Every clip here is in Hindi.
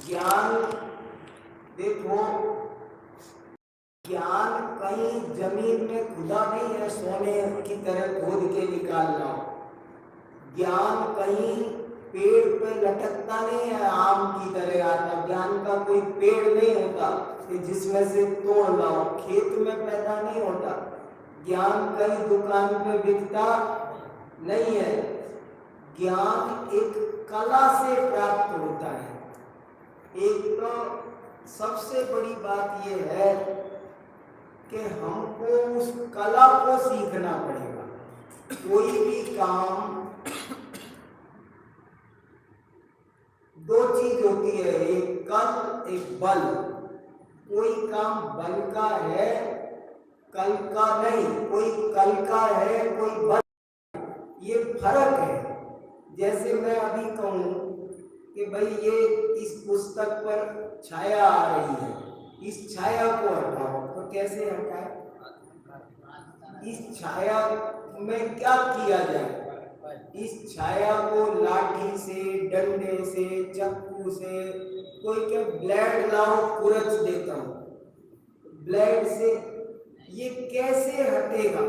ज्ञान, देखो ज्ञान कहीं जमीन में खुदा नहीं है, सोने की तरह खोद के निकालना। ज्ञान कहीं पेड़ पे लटकता नहीं है आम की तरह आता। ज्ञान का कोई पेड़ नहीं होता कि जिसमें से तोड़ लाओ, खेत में पैदा नहीं होता। ज्ञान कहीं दुकान पे बिकता नहीं है। ज्ञान एक कला से प्राप्त होता है। एक तो सबसे बड़ी बात यह है कि हमको उस कला को सीखना पड़ेगा। कोई भी काम, दो चीज होती है, एक कल एक बल। कोई काम बल का है, कल का नहीं। कोई कल का है, कोई बल, ये फर्क है। जैसे मैं अभी कहूं कि भाई ये इस पुस्तक पर छाया आ रही है, इस छाया को हटाओ, तो कैसे हटाए? इस छाया में क्या किया जाए? इस छाया को लाठी से, डंडे से, चाकू से, कोई क्या ब्लेड लाओ कुरच देता हूं, ब्लेड से ये कैसे हटेगा?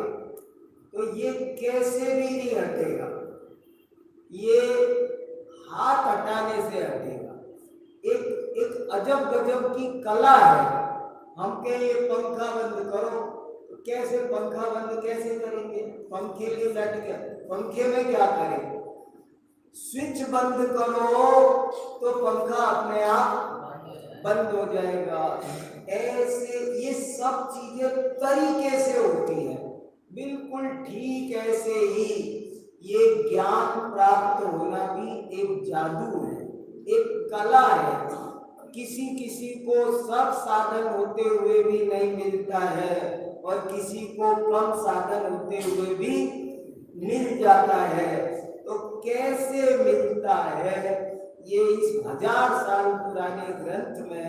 तो ये कैसे भी नहीं हटेगा, ये हाथ हटाने से हटेगा। एक अजब गजब की कला है। हम कहें ये पंखा बंद करो, तो कैसे पंखा बंद कैसे करेंगे? पंखे के लट गया, पंखे में क्या करें? स्विच बंद करो तो पंखा अपने आप बंद हो जाएगा। ऐसे ये सब चीजें तरीके से होती है। बिल्कुल ठीक ऐसे ही ये ज्ञान प्राप्त होना भी एक जादू है, एक कला है। किसी किसी को सब साधन होते हुए भी नहीं मिलता है, और किसी को कम साधन होते हुए भी मिल जाता है। तो कैसे मिलता है, ये इस 1000 साल पुराने ग्रंथ में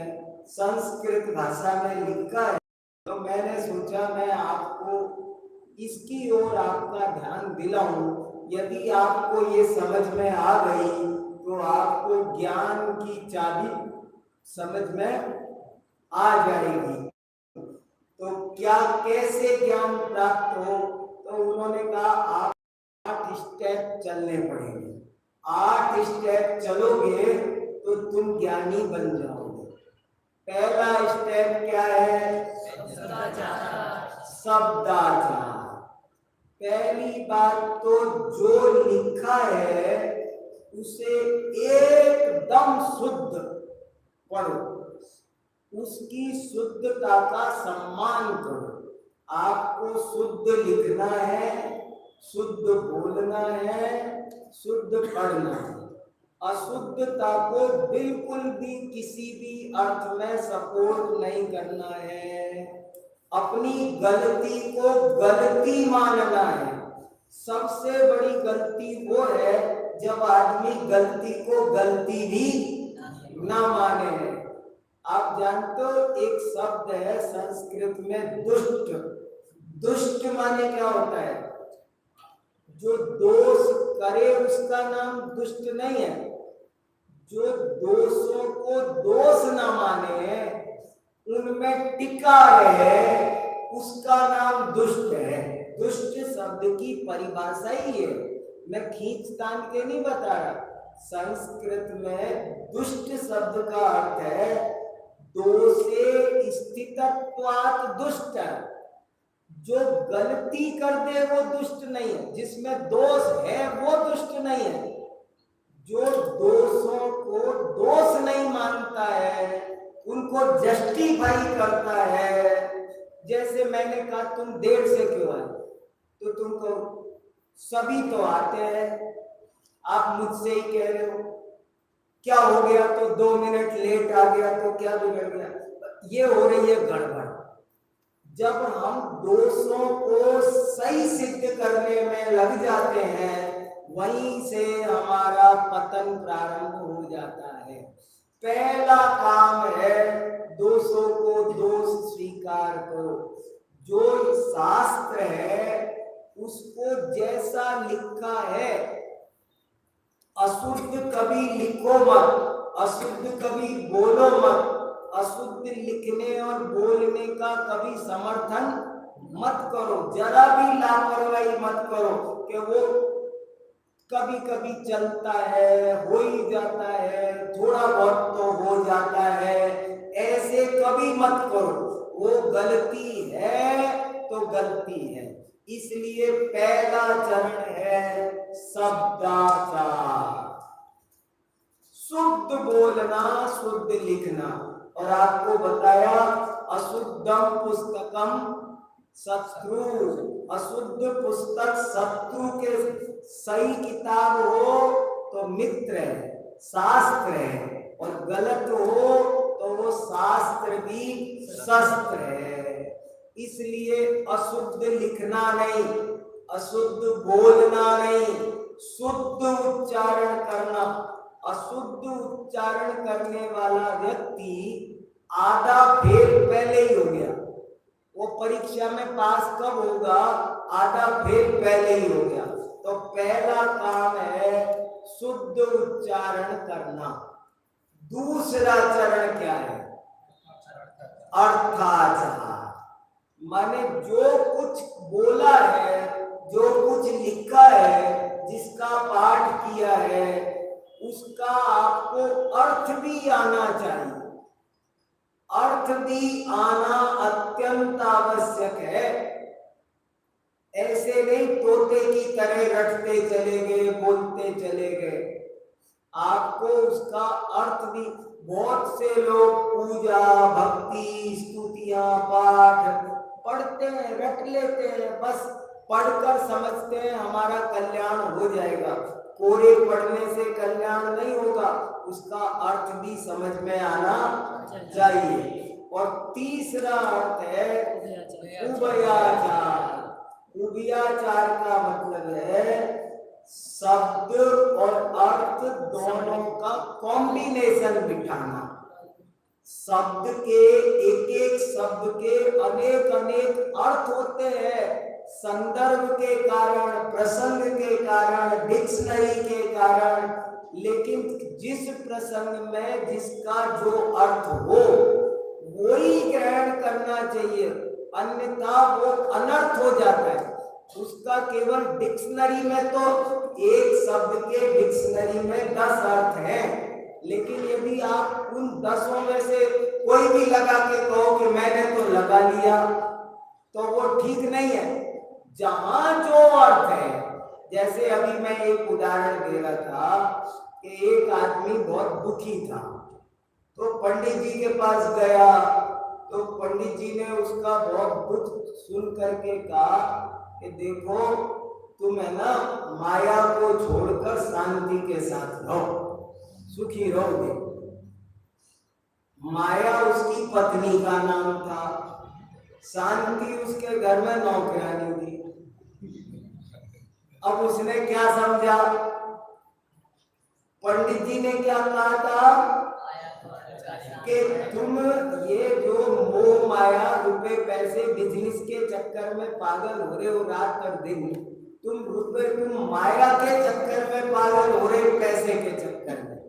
संस्कृत भाषा में लिखा है। तो मैंने सोचा मैं आपको इसकी ओर आपका ध्यान दिलाऊं। यदि आपको ये समझ में आ गई तो आपको ज्ञान की चाबी समझ में आ जाएगी। तो क्या कैसे ज्ञान प्राप्त हो? तो उन्होंने कहा आप 8 स्टेप चलने पड़ेंगे। 8 स्टेप चलोगे तो तुम ज्ञानी बन जाओगे। पहला स्टेप क्या है? शब्दाचार। पहली बात तो जो लिखा है उसे एकदम शुद्ध पढ़ो, उसकी शुद्धता का सम्मान करो। आपको शुद्ध लिखना है, शुद्ध बोलना है, शुद्ध पढ़ना है। अशुद्धता को बिल्कुल भी किसी भी अर्थ में सपोर्ट नहीं करना है। अपनी गलती को गलती मानना है। सबसे बड़ी गलती वो है जब आदमी गलती को गलती भी ना माने। आप जानते हो एक शब्द है संस्कृत में दुष्ट। दुष्ट माने क्या होता है? जो दोष करे उसका नाम दुष्ट नहीं है। जो दोषों को दोष ना माने, उनमें टिका रहे, उसका नाम दुष्ट है। दुष्ट शब्द की परिभाषा ही है, मैं खींचतान के नहीं बता रहा। संस्कृत में दुष्ट शब्द का अर्थ है दोषे स्थितत्वात् दुष्ट। जो गलती कर दे वो दुष्ट नहीं है, जिसमें दोष है वो दुष्ट नहीं है। जो दोषों को दोष नहीं मानता है, उनको जस्टिफाई करता है। जैसे मैंने कहा तुम देर से क्यों आए, तो तुम कहो सभी तो आते हैं, आप मुझसे ही कह रहे हो। क्या हो गया तो 2 मिनट लेट आ गया तो क्या बिगड़ गया? ये हो रही है गड़बड़। जब हम दोषों को सही सिद्ध करने में लग जाते हैं, वहीं से हमारा पतन प्रारंभ हो जाता है। पहला काम है दोषों को दोष स्वीकार करो। जो शास्त्र है उसको जैसा लिखा है, अशुद्ध कभी लिखो मत, अशुद्ध कभी बोलो मत, अशुद्ध लिखने और बोलने का कभी समर्थन मत करो, जरा भी लापरवाही मत करो कि वो कभी कभी चलता है, हो ही जाता है, थोड़ा बहुत तो हो जाता है, ऐसे कभी मत करो। वो गलती है तो गलती है। इसलिए पहला चरण है शब्दाचार, शुद्ध बोलना, शुद्ध लिखना। और आपको बताया अशुद्धम पुस्तकम शत्रु, अशुद्ध पुस्तक शत्रु के, सही किताब हो तो मित्र है, शास्त्र है, और गलत हो तो वो शास्त्र भी शस्त्र है। इसलिए अशुद्ध लिखना नहीं, अशुद्ध बोलना नहीं, शुद्ध उच्चारण करना। अशुद्ध उच्चारण करने वाला व्यक्ति आधा फेल पहले ही हो गया। वो परीक्षा में पास कब होगा? आधा फेल पहले ही हो गया। तो पहला काम है शुद्ध उच्चारण करना। दूसरा चरण क्या है? अर्थाचार, माने जो कुछ बोला है, जो कुछ लिखा है, जिसका पाठ किया है, उसका आपको अर्थ भी आना चाहिए। अर्थ भी आना अत्यंत आवश्यक है। ऐसे नहीं तोते की तरह रटते चले गए, बोलते चले गए। आपको उसका अर्थ भी, बहुत से लोग पूजा, भक्ति, स्तुतियां, पाठ पढ़ते हैं, रट लेते हैं, बस पढ़कर समझते हैं हमारा कल्याण हो जाएगा। कोरे पढ़ने से कल्याण नहीं होगा, उसका अर्थ भी समझ में आना चाहिए। और तीसरा अर्थ है उभयाचार। उभयाचार का मतलब है शब्द और अर्थ दोनों का कॉम्बिनेशन बिठाना। शब्द के, एक एक शब्द के अनेक अनेक अर्थ होते हैं, संदर्भ के कारण, प्रसंग के कारण, डिक्शनरी के कारण। लेकिन जिस प्रसंग में जिसका जो अर्थ हो वो ही ग्रहण करना चाहिए, अन्यथा वो अनर्थ हो जाता है। उसका केवल डिक्शनरी में तो एक शब्द के डिक्शनरी में 10 अर्थ हैं, लेकिन यदि आप उन 10 में से कोई भी लगा के कहो कि मैंने तो लगा लिया, तो वो ठीक नहीं है। जहां जो अर्थ है, जैसे अभी मैं एक उदाहरण दे रहा था कि एक आदमी बहुत दुखी था, तो पंडित जी के पास गया, तो पंडित जी ने उसका बहुत दुख सुन करके कहा कि देखो तुम है ना, माया को छोड़कर शांति के साथ रहो, सुखी रहोगे। माया उसकी पत्नी का नाम था, शांति उसके घर में नौकरानी थी। अब उसने क्या समझा? पंडित जी ने क्या कहा था कि तुम ये जो मोह माया, रुपए पैसे, बिजनेस के चक्कर में पागल हो रहे हो रात और दिन, तुम माया के चक्कर में पागल हो रहे, पैसे के चक्कर में।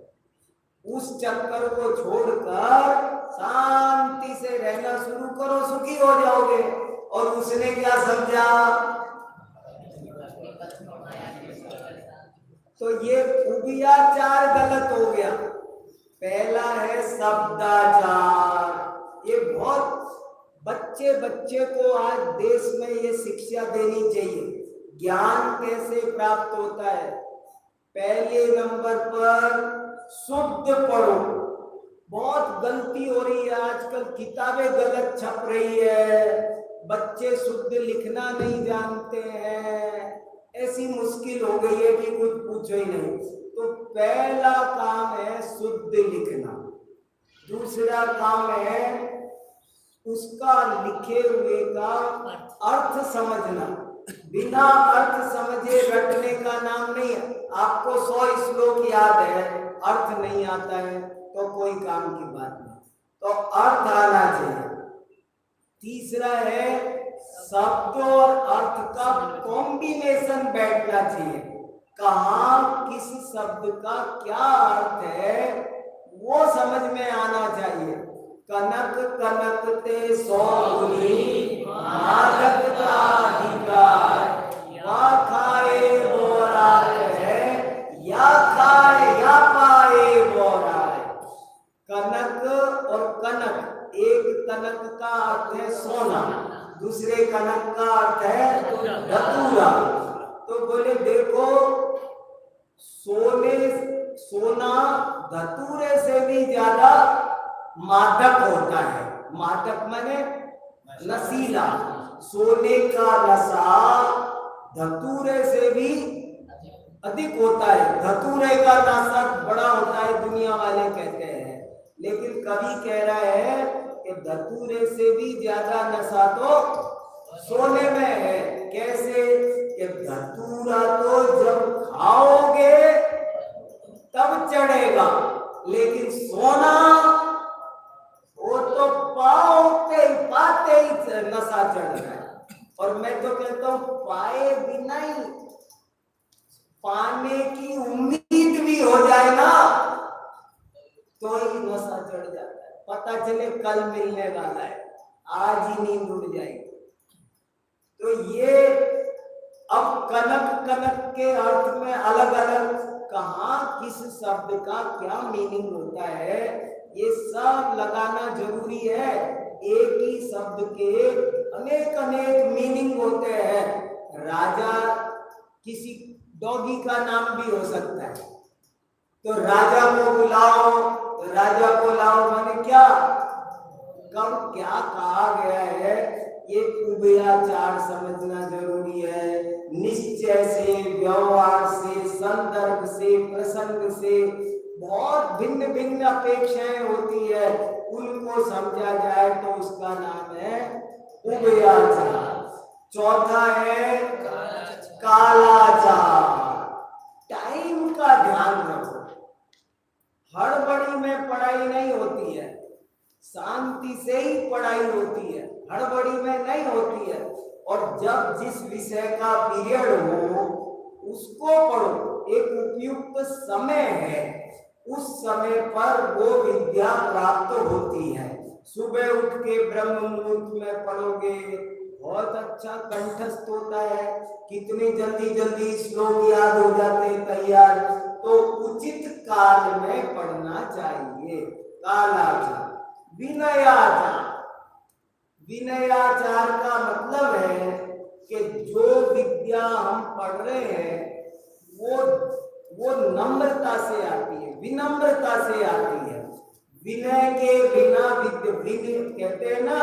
उस चक्कर को छोड़कर शांति से रहना शुरू करो, सुखी हो जाओगे। और उसने क्या समझा? तो ये उभयाचार गलत हो गया। पहला है शब्दाचार। ये बहुत बच्चे को आज देश में ये शिक्षा देनी चाहिए। ज्ञान कैसे प्राप्त होता है? पहले नंबर पर शुद्ध पढ़ो। बहुत गलती हो रही है आजकल, किताबें गलत छप रही है, बच्चे शुद्ध लिखना नहीं जानते हैं, ऐसी मुश्किल हो गई है कि कुछ पूछो ही नहीं। तो पहला काम है शुद्ध लिखना। दूसरा काम है उसका लिखे हुए का अर्थ समझना। बिना अर्थ समझे रटने का नाम नहीं है। आपको 100 श्लोक याद है, अर्थ नहीं आता है तो कोई काम की बात नहीं, तो अर्थ आना चाहिए। तीसरा है शब्द और अर्थ का कॉम्बिनेशन बैठना चाहिए। कहाँ किस शब्द का क्या अर्थ है वो समझ में आना चाहिए। कनक कनकते सोनी मादकता अधिकार, या खाए बोरा है या खाए या पाए बोरा है। कनक और कनक, एक कनक का अर्थ है सोना, दूसरे कनक का अर्थ है धतूरा। तो बोले देखो सोना धतूरे से भी ज्यादा मादक होता है। मादक माने नशीला। सोने का नशा धतूरे से भी अधिक होता है। धतूरे का नशा बड़ा होता है दुनिया वाले कहते हैं, लेकिन कवि कह रहा है कि धतूरे से भी ज्यादा नशा तो सोने में है। कैसे कि धतूरा तो जब खाओगे तब चढ़ेगा, लेकिन सोना वो तो पाते ही नशा चढ़ रहा है। और मैं तो कहता हूं पाए बिना ही, पाने की उम्मीद भी हो जाए ना तो ही नशा चढ़ जाता है। पता चले कल मिलने वाला है, आज ही नींद उड़ जाएगी। तो ये अब कनक कनक के अर्थ में अलग अलग कहां किस शब्द का क्या मीनिंग होता है, ये सब लगाना जरूरी है। एक ही शब्द के अनेक अनेक मीनिंग होते हैं। राजा किसी डॉगी का नाम भी हो सकता है। तो राजा को बुलाओ, तो राजा को लाओ माने क्या, कब क्या कहा गया है, ये उभयाचार समझना जरूरी है। निश्चय से, व्यवहार से, संदर्भ से, प्रसंग से बहुत भिन्न भिन्न अपेक्षाएं होती है, उनको समझा जाए तो उसका नाम है उभयाचार। चौथा है कालाचार। टाइम का ध्यान रखो। हड़बड़ी में पढ़ाई नहीं होती है, शांति से ही पढ़ाई होती है, हड़बड़ी में नहीं होती है। और जब जिस विषय का पीरियड हो उसको पढ़ो। एक उपयुक्त समय है, उस समय पर वो विद्या प्राप्त होती है। सुबह उठ के ब्रह्म मुहूर्त में पढ़ोगे, बहुत अच्छा कंठस्थ होता है। कितनी जल्दी जल्दी श्लोक याद हो जाते हैं तैयार। तो उचित काल में पढ़ना चाहिए। कालाचार। विनयाचार। विनयाचार का मतलब है कि जो विद्या हम पढ़ रहे हैं वो नम्रता से आती है, विनम्रता से आती है। विनय के बिना विद्या कहते हैं ना,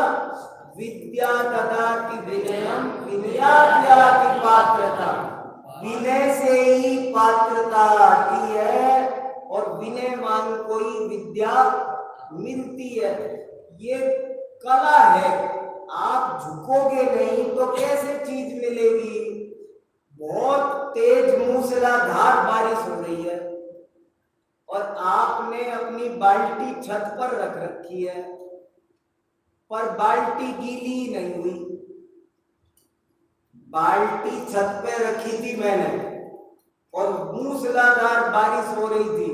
विद्या ददाति विनयम विनयाद्याति पात्रता। विनय से ही पात्रता आती है और विनयवान को ही विद्या मिलती है। ये कला है। आप झुकोगे नहीं तो कैसे चीज मिलेगी। बहुत तेज मूसलाधार बारिश हो रही है और आपने अपनी बाल्टी छत पर रख रखी है, पर बाल्टी गीली नहीं हुई। बाल्टी छत पे रखी थी मैंने और मूसलाधार बारिश हो रही थी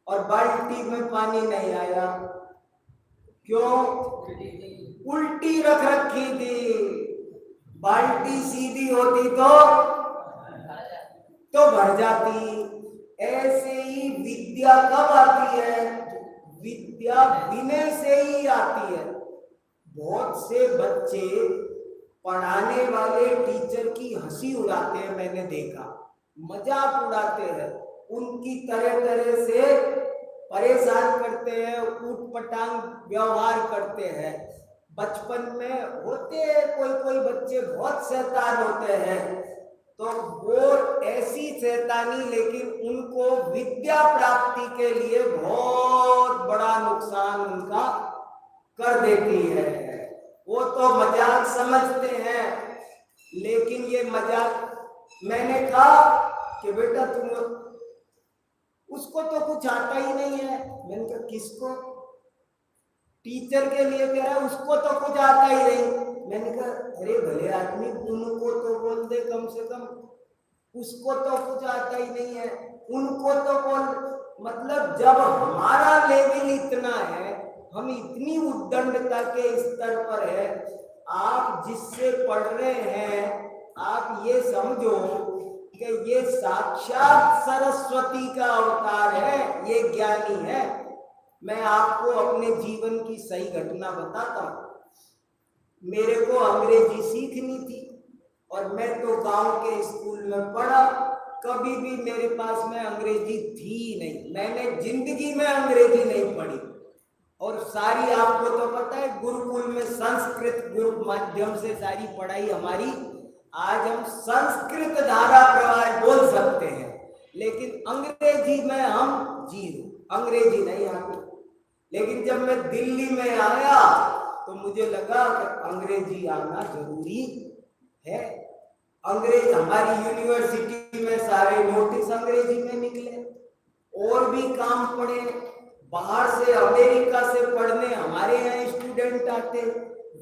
और बाल्टी में पानी नहीं आया। क्यों? उल्टी रख रखी थी। बाल्टी सीधी होती तो भर जाती। ऐसे ही विद्या कब आती है? विद्या विनय से ही आती है। बहुत से बच्चे पढ़ाने वाले टीचर की हंसी उड़ाते हैं, मैंने देखा, मजाक उड़ाते हैं, उनकी तरह तरह से परेशान करते हैं, ऊटपटांग व्यवहार करते हैं। बचपन में होते हैं कोई बच्चे बहुत शैतान होते हैं, तो वो ऐसी शैतानी लेकिन उनको विद्या प्राप्ति के लिए बहुत बड़ा नुकसान उनका कर देती है। वो तो मजाक समझते हैं, लेकिन ये मजाक, मैंने कहा कि बेटा तुम, उसको तो कुछ आता ही नहीं है। मैंने कहा किसको? टीचर के लिए कह रहा है उसको तो कुछ आता ही नहीं। मैंने कहा अरे भले आदमी, उनको तो बोल दे कम से कम, उसको तो कुछ आता ही नहीं है। उनको तो बोल, मतलब जब हमारा लेवल इतना है, हम इतनी उद्दंडता के स्तर पर है, आप जिससे पढ़ रहे हैं, आप ये समझो कि ये साक्षात सरस्वती का अवतार है, ये ज्ञानी है। मैं आपको अपने जीवन की सही घटना बताता हूं। मेरे को अंग्रेजी सीखनी थी और मैं तो गांव के स्कूल में पढ़ा, कभी भी मेरे पास में अंग्रेजी थी नहीं, मैंने जिंदगी में अंग्रेजी नहीं पढ़ी। और सारी, आपको तो पता है, गुरुकुल में संस्कृत गुरु माध्यम से सारी पढ़ाई हमारी, आज हम संस्कृत धारा प्रवाह बोल सकते हैं, लेकिन अंग्रेजी में हम जीरो, अंग्रेजी नहीं आती। लेकिन जब मैं दिल्ली में आया तो मुझे लगा कि अंग्रेजी आना जरूरी है। अंग्रेज, हमारी यूनिवर्सिटी में सारे नोटिस अंग्रेजी में निकले, और भी काम पड़े, बाहर से अमेरिका से पढ़ने हमारे यहाँ स्टूडेंट आते,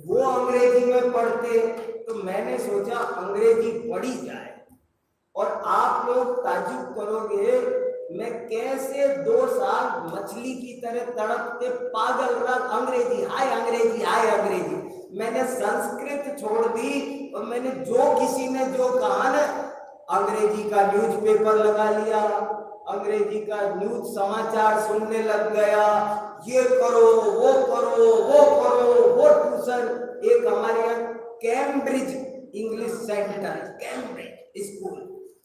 वो अंग्रेजी में पढ़ते। तो मैंने सोचा अंग्रेजी पढ़ी जाए। और आप लोग ताज्जुब करोगे, मैं कैसे 2 साल मछली की तरह तड़पते पागल रहा, अंग्रेजी हाय अंग्रेजी हाय अंग्रेजी। मैंने संस्कृत छोड़ दी और मैंने जो किसी ने जो कहा ना, अंग्रेजी का न्यूज़पेपर लगा लिया, अंग्रेजी का न्यूज समाचार सुनने लग गया, ये करो वो करो वो करो वो ट्यूशन। एक हमारे यहाँ Cambridge English centre, Cambridge school,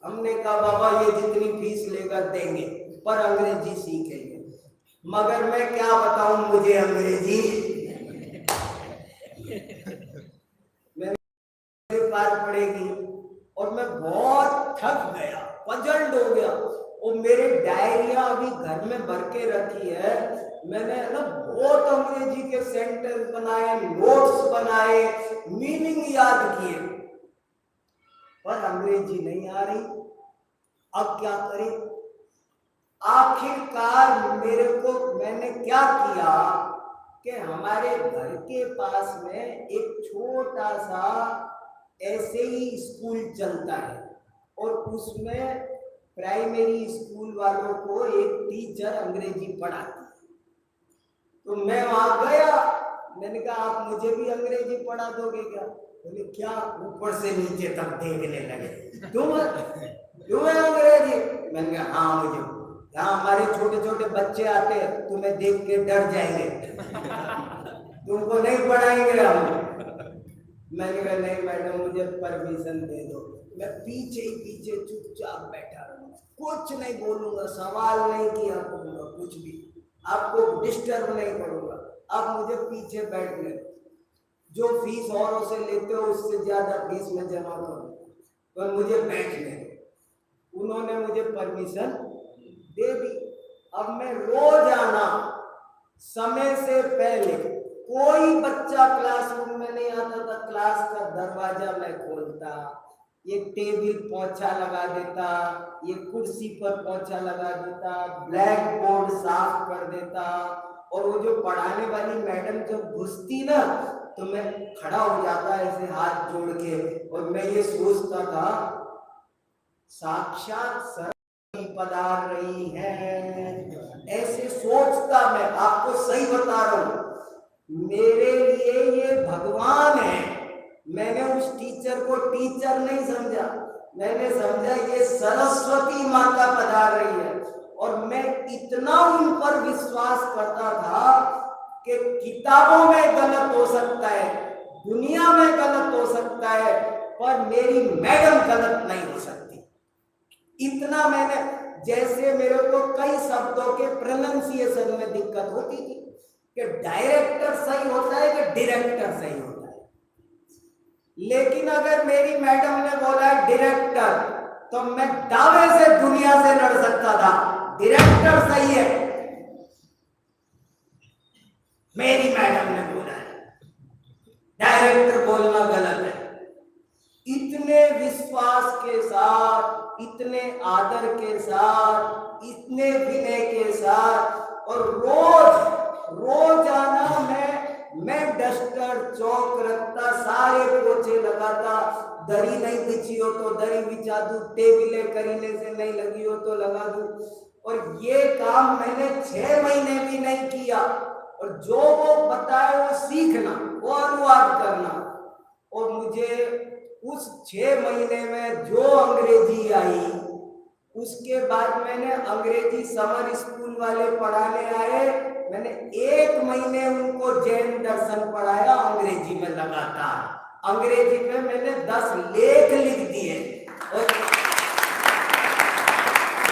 हमने कहा बाबा ये जितनी फीस लेगा देंगे, पर अंग्रेजी सीखेंगे। मगर मैं क्या बताऊं, मुझे अंग्रेजी मेरे पार पड़ेगी। और मैं बहुत थक गया, पजल्ड हो गया। और मेरे डायरिया अभी घर में भर के रखी है, मैंने ना बहुत अंग्रेजी के सेंटेंस बनाए, नोट्स बनाए, मीनिंग याद किए, पर अंग्रेजी नहीं आ रही। अब क्या करें? आखिरकार मैंने क्या किया कि हमारे घर के पास में एक छोटा सा ऐसे ही स्कूल चलता है, और उसमें प्राइमरी स्कूल वालों को एक टीचर अंग्रेजी पढ़ाती है। तो मैं वहां गया, मैंने कहा आप मुझे भी अंग्रेजी पढ़ा दोगे क्या? बोले क्या? ऊपर से नीचे तक देखने लगे, तुम्हें अंग्रेजी? मैंने कहा हाँ मुझे। यहाँ हमारे छोटे छोटे बच्चे आते हैं, तुम्हें देख के डर जाएंगे, तुमको नहीं पढ़ाएंगे हम। मैंने कहा नहीं मैडम मुझे परमिशन दे दो। मैं पीछे ही पीछे चुपचाप बैठा रहूंगा, कुछ नहीं बोलूंगा, सवाल नहीं किया करूंगा, कुछ भी आपको डिस्टर्ब नहीं करूंगा, आप मुझे पीछे बैठने, जो फीस औरों से लेते हो उससे ज्यादा फीस में जमा करूंगा, पर मुझे बैठने। उन्होंने मुझे परमिशन दे दी। अब मैं रोजाना समय से पहले, कोई बच्चा क्लासरूम में नहीं आता था, क्लास का दरवाजा मैं खोलता, ये टेबल पोंछा लगा देता, ये कुर्सी पर पोंछा लगा देता, ब्लैक बोर्ड साफ कर देता। और वो जो पढ़ाने वाली मैडम जब घुसती ना, तो मैं खड़ा हो जाता ऐसे हाथ जोड़ के, और मैं ये सोचता था साक्षात सरस्वती पधार रही है, ऐसे सोचता। मैं आपको सही बता रहा हूं, मेरे लिए ये भगवान है। मैंने उस टीचर को टीचर नहीं समझा, मैंने समझा ये सरस्वती माता पधार रही है। और मैं इतना उन पर विश्वास करता था कि किताबों में गलत हो सकता है, दुनिया में गलत हो सकता है, पर मेरी मैडम गलत नहीं हो सकती। इतना मैंने, जैसे मेरे को कई शब्दों के प्रोनाउंसिएशन में दिक्कत होती थी कि डायरेक्टर सही होता है कि डायरेक्टर सही होता है, लेकिन अगर मेरी मैडम ने बोला डायरेक्टर, तो मैं दावे से दुनिया से लड़ सकता था, डायरेक्टर सही है, मेरी मैडम ने बोला है, डायरेक्टर बोलना गलत है। इतने विश्वास के साथ, इतने आदर के साथ, इतने विनय के साथ, और रोजाना मैं डस्टर चौक रखता, सारे पोछे लगाता, दरी नहीं बिछी हो तो दरी बिछा दूं, टेबले करीने से नहीं लगी हो तो लगा दूं। और ये काम मैंने 6 महीने भी नहीं किया, और जो वो बताए वो सीखना, वो अनुवाद करना। और मुझे उस 6 महीने में जो अंग्रेजी आई, उसके बाद मैंने अंग्रेजी समर स्कूल वाले पढ़ाने आए, मैंने 1 महीने उनको जैन दर्शन पढ़ाया अंग्रेजी में लगातार। अंग्रेजी में मैंने 10 लेख लिख दिए, और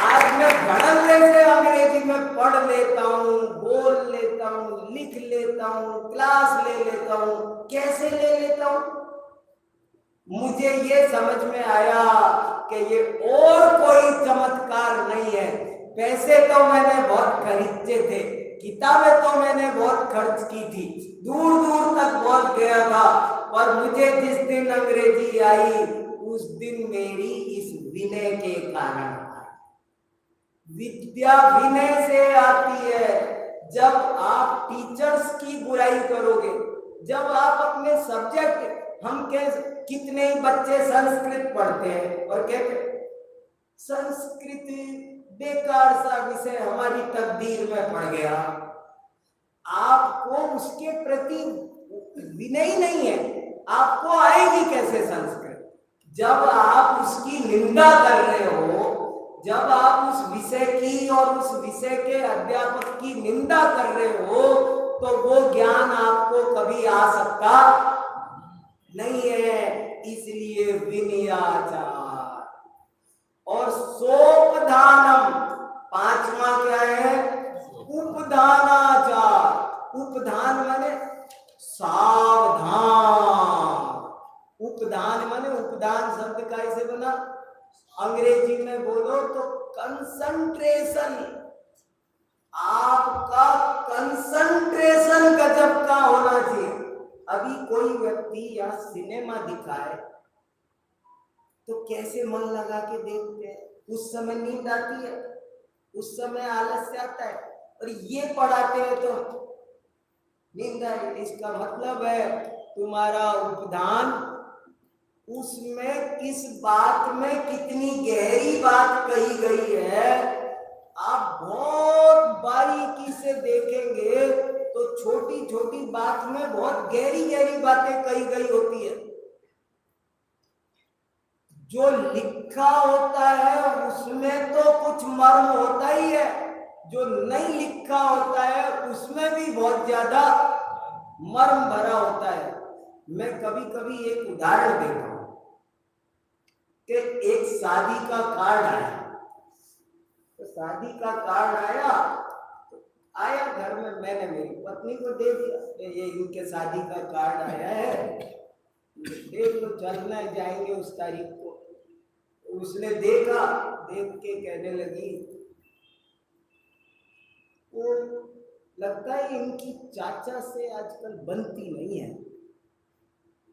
आज मैं धड़ल्ले से अंग्रेजी में पढ़ लेता हूँ, बोल लेता हूँ, लिख लेता हूँ, क्लास ले लेता हूँ। कैसे ले लेता हूँ? मुझे ये समझ में आया कि ये और कोई चमत्कार नहीं है। पैसे तो मैंने बहुत खरीदे थे, किताबें तो मैंने बहुत खर्च की थी, दूर दूर तक बहुत गया था, पर मुझे जिस दिन अंग्रेजी आई उस दिन मेरी इस विनय के कारण आई। विद्या विनय से आती है। जब आप टीचर्स की बुराई करोगे, जब आप अपने सब्जेक्ट, हम कितने ही बच्चे संस्कृत पढ़ते हैं और कहते संस्कृत बेकार सा विषय हमारी तकदीर में पड़ गया। आपको उसके प्रति विनय नहीं है, आपको आएगी कैसे संस्कृत? जब आप उसकी निंदा कर रहे हो, जब आप उस विषय की और उस विषय के अध्यापक की निंदा कर रहे हो, तो वो ज्ञान आपको कभी आ सकता नहीं है। इसलिए विनयाचार और सोपधानम, 5वां क्या है? उपधानाचार। उपधान माने सावधान, उपधान माने, उपधान शब्द का ऐसे बना, अंग्रेजी में बोलो तो कंसंट्रेशन। आपका कंसंट्रेशन गजब का होना चाहिए। अभी कोई व्यक्ति यहाँ सिनेमा दिखाए तो कैसे मन लगा के देखते हैं, उस समय नींद आती है, उस समय आलस्य आता है, और ये पढ़ाते हैं तो नींद आई। इसका मतलब है तुम्हारा उपधान, उसमें किस बात में कितनी गहरी बात कही गई है, आप बहुत बारीकी से देखेंगे तो छोटी छोटी बात में बहुत गहरी गहरी बातें कही गई होती है। जो लिखा होता है उसमें तो कुछ मर्म होता ही है, जो नहीं लिखा होता है उसमें भी बहुत ज्यादा मर्म भरा होता है। मैं कभी कभी एक उदाहरण देता हूं कि एक शादी का कार्ड आया, तो शादी का कार्ड आया घर में, मैंने मेरी पत्नी को दे दिया, ये इनके शादी का कार्ड आया है, देख लो, चलना जाएंगे उस तारीख को। उसने देखा, देख के कहने लगी, वो लगता है इनकी चाचा से आजकल बनती नहीं है।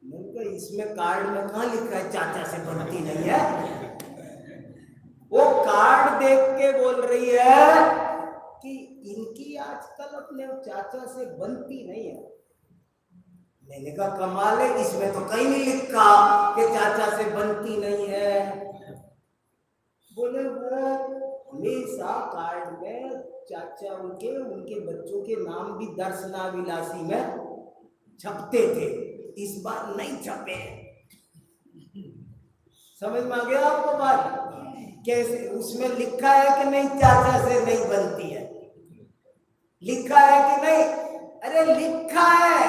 मैंने कहा इसमें कार्ड में कहाँ लिखा है चाचा से बनती नहीं है? वो कार्ड देख के बोल रही है कि इनकी आजकल अपने चाचा से बनती नहीं है। मैंने कहा कमाल है, इसमें तो कहीं नहीं लिखा कि चाचा से बनती नहीं है। बोले वो हमेशा कार्ड में चाचा उनके बच्चों के नाम भी दर्शना विलासी में छपते थे, इस बार नहीं छपे। समझ में आ गया आपको बात? कैसे उसमें लिखा है कि नहीं चाचा से नहीं बनती है? लिखा है कि नहीं? अरे लिखा है,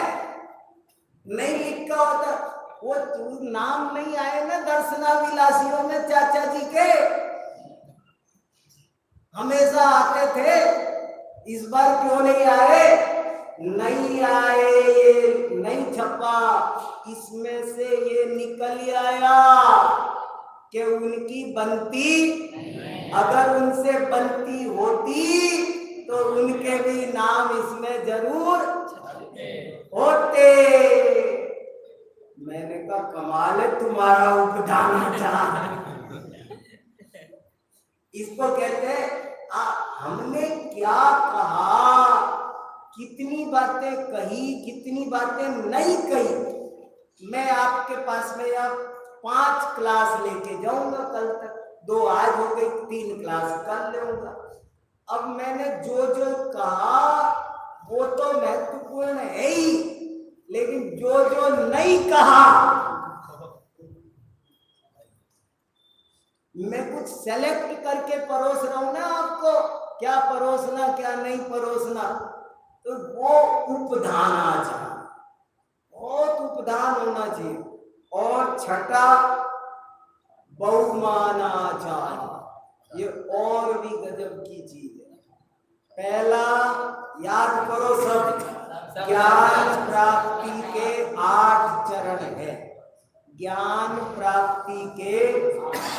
नहीं लिखा होता वो नाम नहीं आए ना दर्शना विलासियों में चाचा जी के, हमेशा आते थे, इस बार क्यों नहीं आए? नहीं आए, ये नहीं छपा। इसमें से ये निकल आया कि उनकी बनती, अगर उनसे बनती होती तो उनके भी नाम इसमें जरूर होते। मैंने कहा कमाल है तुम्हारा उपधानाचार। इसको कहते हैं हमने क्या कहा, कितनी बातें कही, कितनी बातें नहीं कही। मैं आपके पास में या 5 क्लास लेके जाऊंगा कल तक, 2 आज हो गई, 3 क्लास कर लूंगा। अब मैंने जो जो कहा वो तो महत्वपूर्ण है ही, लेकिन जो जो नहीं कहा, मैं कुछ सेलेक्ट करके परोस रहा हूं ना आपको, क्या परोसना क्या नहीं परोसना, तो वो उपधान आचार, बहुत उपधान होना चाहिए। और छठा बहुमानाचार, ये और भी गजब की चीज है। पहला याद करो सब, ज्ञान प्राप्ति के 8 चरण है, ज्ञान प्राप्ति के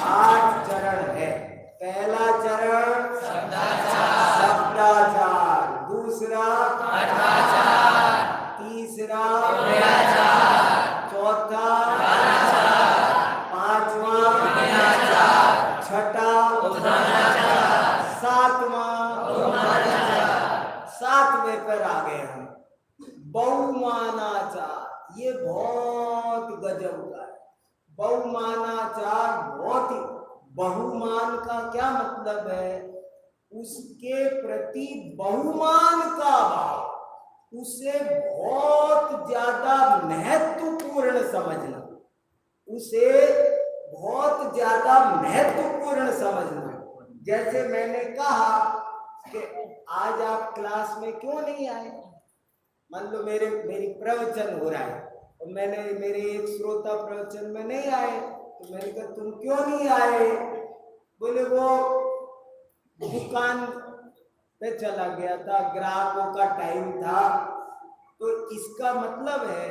8 चरण है। पहला चरण शब्दाचार, दूसरा तीसरा चौथा, पांचवा, छठा, सातवें पर आ गए हम बहुमानाचार। ये बहुत गजब का है बहुमानाचार, बहुत ही। बहुमान का क्या मतलब है? उसके प्रति बहुमान का भाव, उसे बहुत ज्यादा महत्वपूर्ण समझना, उसे बहुत ज्यादा महत्वपूर्ण समझना। जैसे मैंने कहा कि आज आप क्लास में क्यों नहीं आए, मान लो मेरी प्रवचन हो रहा है और मेरे एक श्रोता प्रवचन में नहीं आए, तो मैंने कहा तुम क्यों नहीं आए? बोले वो दुकान पे चला गया था, ग्राहकों का टाइम था। तो इसका मतलब है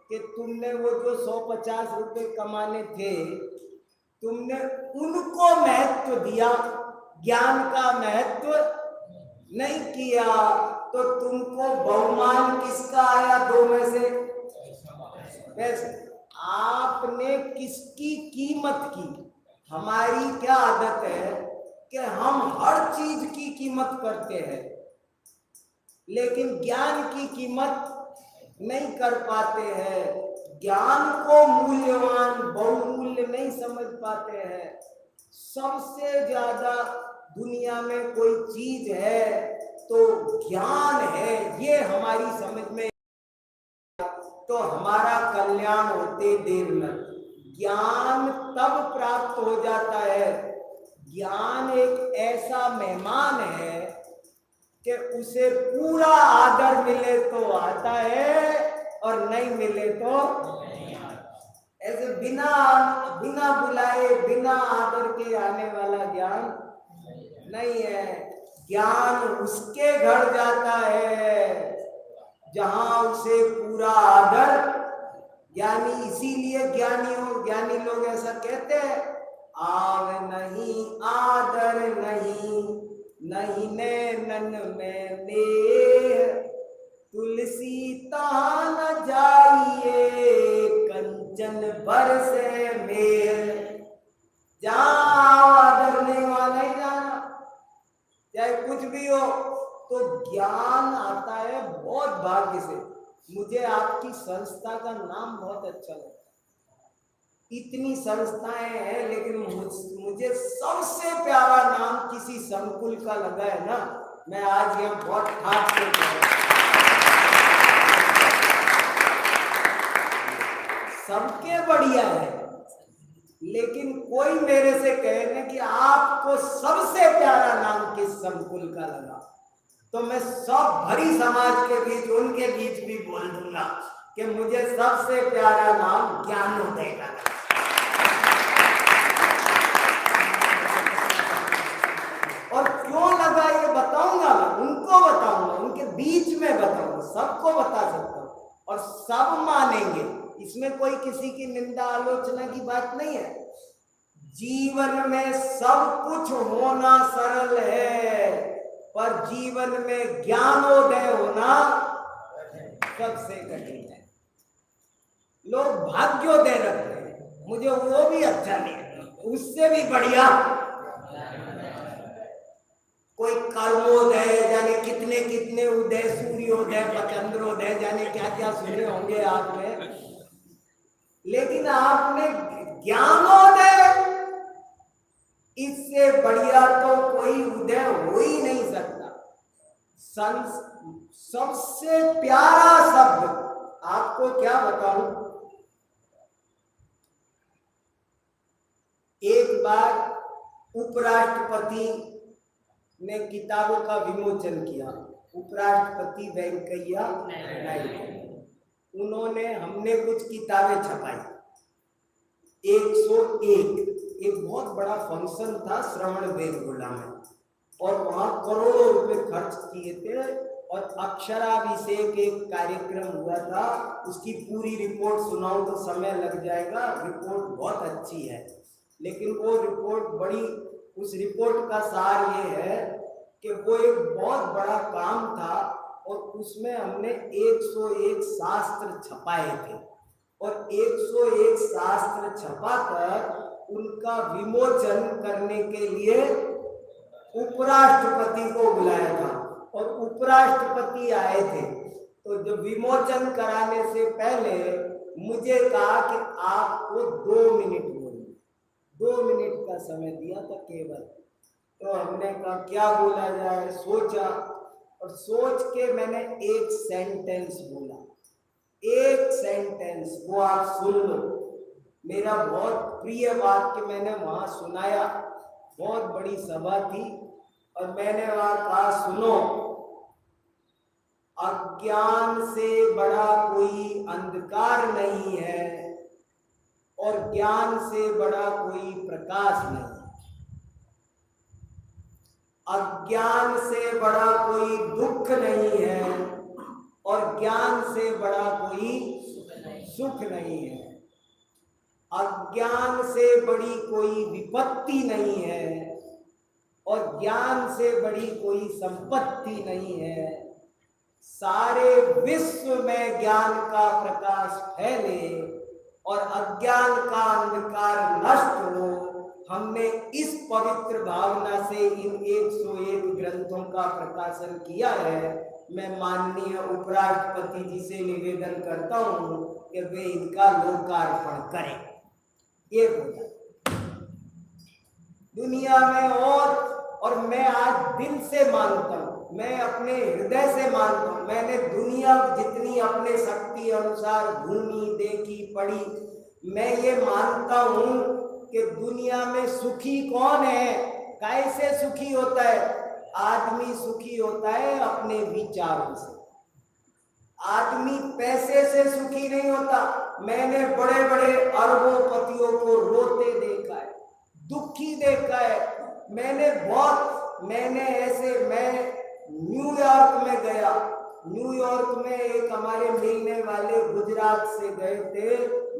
कि तुमने वो जो 150 रुपए कमाने थे, तुमने उनको महत्व दिया, ज्ञान का महत्व नहीं किया, तो तुमको बहुमान किसका आया? 2 में से वैसे आपने किसकी कीमत की? हमारी क्या आदत है कि हम हर चीज की कीमत करते हैं, लेकिन ज्ञान की कीमत नहीं कर पाते हैं, ज्ञान को मूल्यवान बहुमूल्य नहीं समझ पाते हैं। सबसे ज्यादा दुनिया में कोई चीज है तो ज्ञान है, ये हमारी समझ में, तो हमारा कल्याण होते देर न। ज्ञान तब प्राप्त हो जाता है, ज्ञान एक ऐसा मेहमान है कि उसे पूरा आदर मिले तो आता है और नहीं मिले तो ऐसे बिना बुलाए बिना आदर के आने वाला ज्ञान नहीं है। ज्ञान उसके घर जाता है जहां उसे पूरा आदर, ज्ञानी, इसीलिए ज्ञानी लोग ऐसा कहते हैं, आव नहीं आदर नहीं, नहीं नैनन में मेर, तुलसी तान जाइए कंचन बरसे मेर। जहां आदर नहीं वहां नहीं जाना, चाहे कुछ भी हो। तो ज्ञान आता है बहुत भाग्य से। मुझे आपकी संस्था का नाम बहुत अच्छा लगता है। इतनी संस्थाएं हैं, लेकिन मुझे सबसे प्यारा नाम किसी संकुल का लगा है ना, मैं आज यह बहुत ठाक से कहूं। सबके बढ़िया है, लेकिन कोई मेरे से कहे ना कि आपको सबसे प्यारा नाम किस संकुल का लगा, तो मैं सब भरी समाज के बीच, उनके बीच भी बोल दूंगा कि मुझे सबसे प्यारा नाम ज्ञानोदय का लगा। और क्यों लगा ये बताऊंगा, मैं उनको बताऊंगा, उनके बीच में बताऊंगा, सबको बता सकता हूं और सब मानेंगे। इसमें कोई किसी की निंदा आलोचना की बात नहीं है। जीवन में सब कुछ होना सरल है, पर जीवन में ज्ञानोदय होना सबसे कठिन है। लोग भाग्योदय रखते हैं, मुझे वो भी अच्छा नहीं है, उससे भी बढ़िया कोई कर्मोदय, जाने कितने कितने उदय, सूर्योदय, चंद्रोदय, जाने क्या क्या सुने होंगे आपने। लेकिन आपने ज्ञानोदय, इससे बढ़िया तो कोई उदय हो ही नहीं सकता। सबसे प्यारा शब्द आपको क्या बताऊं, एक बार उपराष्ट्रपति ने किताबों का विमोचन किया, उपराष्ट्रपति वेंकैया नायडू, उन्होंने हमने कुछ किताबें छपाई 101, एक बहुत बड़ा फंक्शन था श्रवण बेलगोला में, और वहां करोड़ों रुपए खर्च किए थे, और अक्षराभिषेक एक कार्यक्रम हुआ था। उसकी पूरी रिपोर्ट सुनाऊं तो समय लग जाएगा, रिपोर्ट बहुत अच्छी है, लेकिन वो रिपोर्ट बड़ी, उस रिपोर्ट का सार ये है कि वो एक बहुत बड़ा काम था, और उसमें हमने 101 शास्त्र छपाए थे, और 101 शास्त्र छपाकर उनका विमोचन करने के लिए उपराष्ट्रपति को बुलाया था, और उपराष्ट्रपति आए थे। तो जो विमोचन कराने से पहले मुझे कहा कि आपको 2 मिनट बोलना, 2 मिनट का समय दिया था केवल। तो हमने कहा क्या बोला जाए, सोचा, और सोच के मैंने एक सेंटेंस बोला, एक सेंटेंस, वो आप सुन लो। मेरा बहुत प्रिय वाक्य मैंने वहां सुनाया, बहुत बड़ी सभा थी, और मैंने वहां कहा सुनो, अज्ञान से बड़ा कोई अंधकार नहीं है, और ज्ञान से बड़ा कोई प्रकाश नहीं। अज्ञान से बड़ा कोई दुख नहीं है, और ज्ञान से बड़ा कोई सुख नहीं है। अज्ञान से बड़ी कोई विपत्ति नहीं है, और ज्ञान से बड़ी कोई संपत्ति नहीं है। सारे विश्व में ज्ञान का प्रकाश फैले और अज्ञान का अंधकार नष्ट हो। हमने इस पवित्र भावना से इन 101 ग्रंथों का प्रकाशन किया है। मैं माननीय उपराष्ट्रपति जी से निवेदन करता हूं कि वे इनका लोकार्पण करें। ये बोला दुनिया में, और मैं आज दिल से मानता हूं, मैं अपने हृदय से मानता हूं, मैंने दुनिया जितनी अपने शक्ति अनुसार घूमी, देखी, पढ़ी, मैं ये मानता हूं कि दुनिया में सुखी कौन है, कैसे सुखी होता है? आदमी सुखी होता है अपने विचारों से। आदमी पैसे से सुखी नहीं होता। मैंने बड़े बड़े अरबोपतियों को रोते देखा है, दुखी देखा है। मैं न्यूयॉर्क में गया, न्यूयॉर्क में एक हमारे मिलने वाले गुजरात से गए थे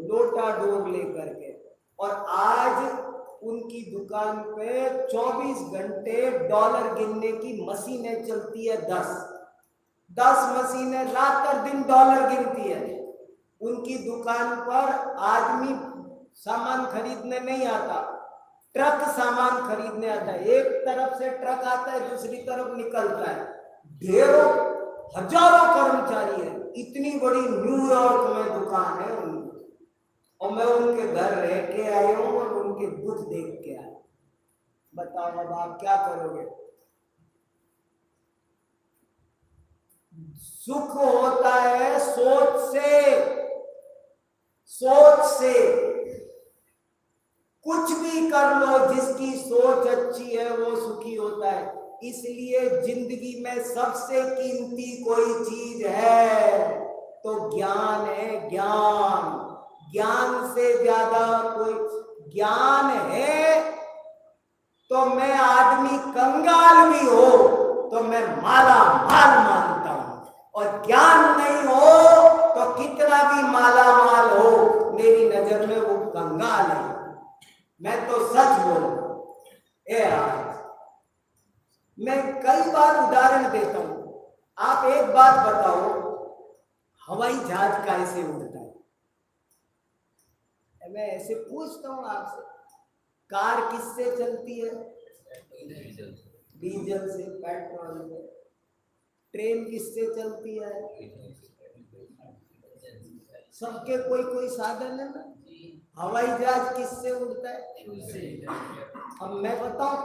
लोटा डोर लेकर के, और आज उनकी दुकान पे 24 घंटे डॉलर गिनने की मशीनें चलती है, 10 मशीनें रात और दिन डॉलर गिनती है। उनकी दुकान पर आदमी सामान खरीदने नहीं आता, ट्रक सामान खरीदने आता है। एक तरफ से ट्रक आता है, दूसरी तरफ निकलता है। ढेरों हजारों कर्मचारी है। इतनी बड़ी न्यूयॉर्क में दुकान है उनकी, और मैं उनके घर रह के आया हूं और उनके दुख देख के आया। बताओ अब आप क्या करोगे? सुख होता है सोच से। सोच से कुछ भी कर लो, जिसकी सोच अच्छी है वो सुखी होता है। इसलिए जिंदगी में सबसे कीमती कोई चीज है तो ज्ञान है। ज्ञान से ज्यादा कोई ज्ञान है तो मैं आदमी कंगाल भी हो तो मैं माला माल मानता हूं, और ज्ञान नहीं हो तो कितना भी माला माल हो, मेरी नजर में वो कंगाल है। मैं तो सच बोलूं। मैं कई बार उदाहरण देता हूं। आप एक बात बताओ, हवाई जहाज कैसे उड़ता है? मैं ऐसे पूछता हूं आपसे। कार किससे चलती है? डीजल से, पेट्रोल से। ट्रेन किससे चलती है? सबके कोई कोई साधन है ना। हवाई जहाज किससे उड़ता है? अब मैं बताऊं,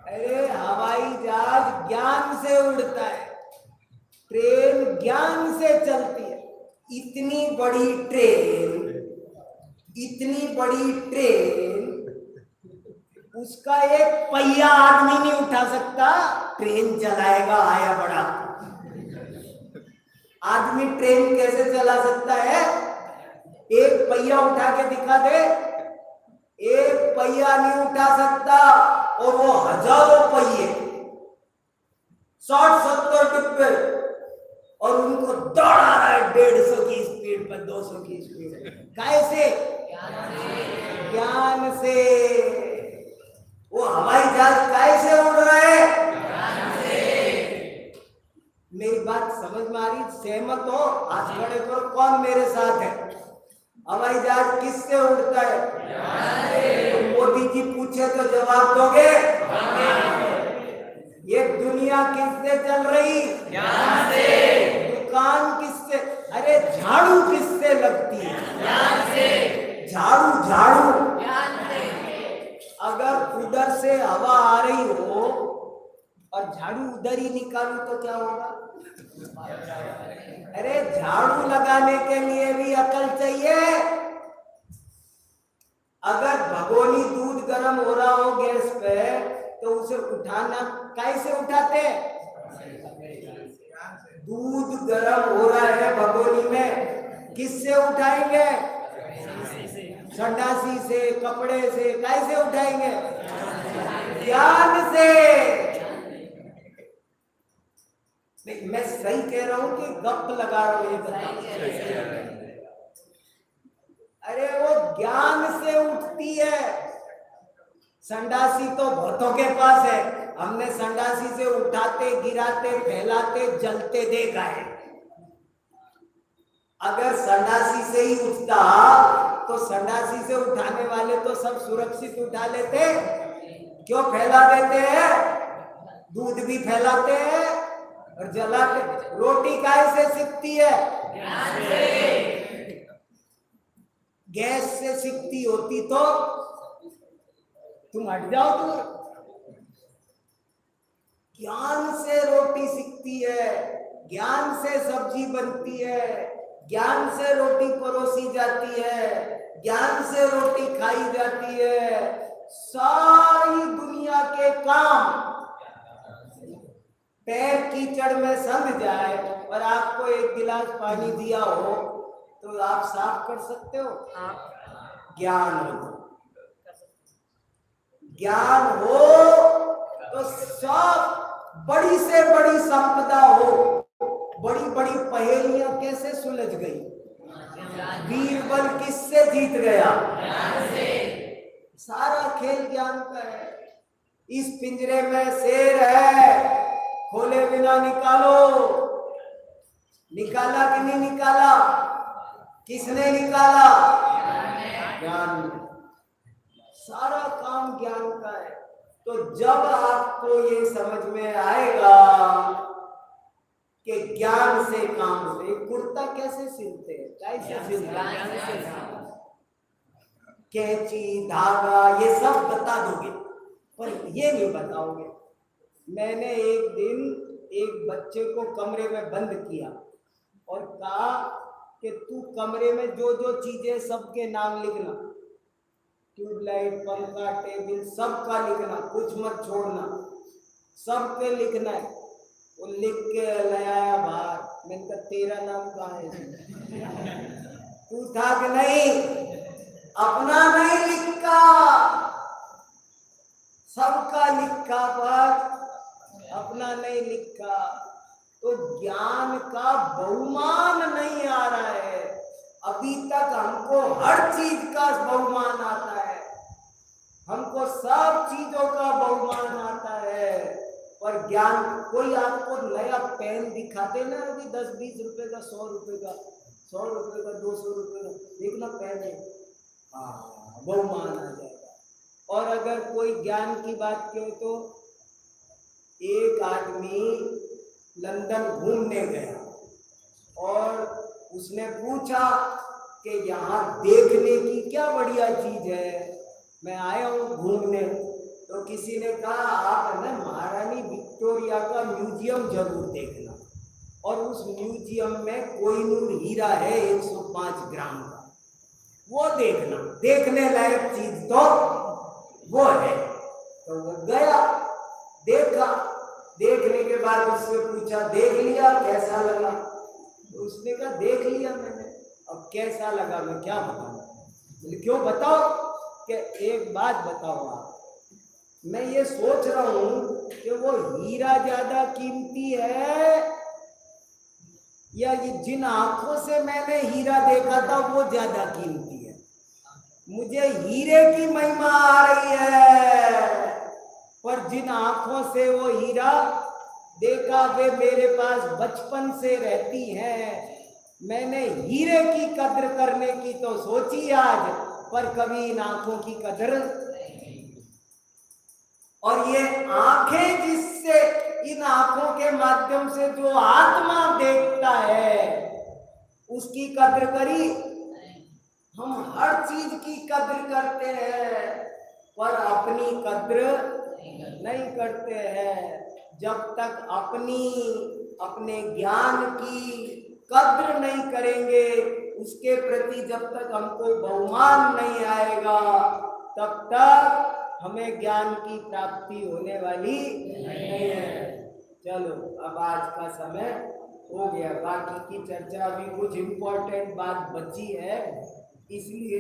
अरे हवाई जहाज ज्ञान से उड़ता है, ट्रेन ज्ञान से चलती है। इतनी बड़ी ट्रेन, इतनी बड़ी ट्रेन, उसका एक पहिया आदमी नहीं उठा सकता। ट्रेन चलाएगा आया बड़ा आदमी ट्रेन कैसे चला सकता है? एक पहिया उठा के दिखा दे। एक पहिया नहीं उठा सकता, और वो हजारों पहिए, 60-70 डिब्बे, और उनको दौड़ा रहा है 150 की स्पीड पर, 200 की स्पीड। कैसे? ज्ञान से। वो हवाई जहाज कैसे उड़ रहा है? मेरी बात समझ में आ रही? सहमत हो? हाथ खड़े करो, कौन मेरे साथ है? हवाई जहाज किससे उड़ता है? तो मोदी जी पूछे तो जवाब दोगे? ये दुनिया किससे चल रही? ज्ञान से। दुकान किससे? अरे झाड़ू किससे लगती है? ज्ञान से। झाड़ू झाड़ू ज्ञान से। अगर उधर से हवा आ रही हो और झाड़ू उधर ही निकालू तो क्या होगा? अरे झाड़ू लगाने के लिए भी अकल चाहिए। अगर भगोनी दूध गर्म हो रहा हो गैस पे, तो उसे उठाना कैसे उठाते? दूध गर्म हो रहा है भगोनी में, किससे उठाएंगे? संडासी से, कपड़े से। कैसे उठाएंगे? ज्ञान से। नहीं, मैं सही कह रहा हूं कि गप लगा रहा हूं? अरे वो ज्ञान से उठती है। संडासी तो बहुतों के पास है, हमने संडासी से उठाते, गिराते, फैलाते, जलते देखा है। अगर संडासी से ही उठता तो संडासी से उठाने वाले तो सब सुरक्षित उठा लेते, क्यों फैला देते हैं? दूध भी फैलाते हैं और जलाते। रोटी कैसे सिकती है? ज्ञान से। गैस से सिकती होती तो तुम हट जाओ दूर। ज्ञान से रोटी सिकती है, ज्ञान से सब्जी बनती है, ज्ञान से रोटी परोसी जाती है, ज्ञान से रोटी खाई जाती है। सारी दुनिया के काम पैर कीचड़ में सम जाए और आपको एक गिलास पानी दिया हो तो आप साफ कर सकते हो? ज्ञान हो, ज्ञान हो तो सब बड़ी से बड़ी संपदा हो। बड़ी बड़ी पहेलियां कैसे सुलझ गई? बीरबल किससे जीत गया? सारा खेल ज्ञान का है। इस पिंजरे में शेर है, खोले बिना निकालो। निकाला कि नहीं निकाला? किसने निकाला? ज्ञान। सारा काम ज्ञान का है। तो जब आपको ये समझ में आएगा कि ज्ञान से काम से, कुर्ता कैसे सिलते हैं? कैसे सिलते हैं? कैंची, धागा, ये सब बता दोगे, पर ये नहीं बताओगे। मैंने एक दिन एक बच्चे को कमरे में बंद किया और कहा कि तू कमरे में जो जो चीजें सबके नाम लिखना, ट्यूबलाइट, पंखा, टेबल, सबका लिखना, कुछ मत छोड़ना, सबके लिखना है। वो लिख के लाया बाहर। मैंने कहा तेरा नाम कहाँ है? तू था कि नहीं? अपना नहीं लिखा, सबका लिखा पर अपना नहीं लिखा। तो ज्ञान का बहुमान नहीं आ रहा है। अभी तक हमको हर चीज का बहुमान आता है, हमको सब चीजों का बहुमान आता है, पर ज्ञान। कोई आपको नया पेन दिखाते ना, अभी 10-20 रुपए का, 100 रुपए का, 100 रुपए का, 200 रुपए का, देखना पेन है, बहुमान आ जाएगा। और अगर कोई ज्ञान की बात करो तो एक आदमी लंदन घूमने गया, और उसने पूछा कि यहाँ देखने की क्या बढ़िया चीज है, मैं आया हूँ घूमने। तो किसी ने कहा आप ना महारानी विक्टोरिया का म्यूजियम जरूर देखना, और उस म्यूजियम में कोहिनूर हीरा है 105 ग्राम का, वो देखना, देखने लायक चीज तो वो है। तो वो गया, देखा, देखने के बाद उससे पूछा देख लिया कैसा लगा? तो उसने कहा देख लिया मैंने, अब कैसा लगा मैं क्या बताऊं? क्यों बताओ? कि एक बात बताओ आप, मैं ये सोच रहा हूं कि वो हीरा ज्यादा कीमती है या ये जिन आंखों से मैंने हीरा देखा था वो ज्यादा कीमती है। मुझे हीरे की महिमा आ रही है, पर जिन आंखों से वो हीरा देखा वे मेरे पास बचपन से रहती हैं। मैंने हीरे की कद्र करने की तो सोची आज, पर कभी इन आंखों की कद्र नहीं। और ये आंखें जिससे, इन आंखों के माध्यम से जो आत्मा देखता है उसकी कद्र करी? हम हर चीज की कद्र करते हैं पर अपनी कद्र नहीं करते हैं। जब तक अपने ज्ञान की कद्र नहीं करेंगे, उसके प्रति जब तक हमको बहुमान नहीं आएगा, तब तक हमें ज्ञान की प्राप्ति होने वाली नहीं है। चलो अब आज का समय हो गया, बाकी की चर्चा भी कुछ इम्पोर्टेंट बात बची है, इसलिए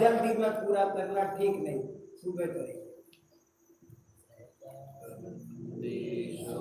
जल्दी में पूरा करना ठीक नहीं, सुबह करेंगे। विश्व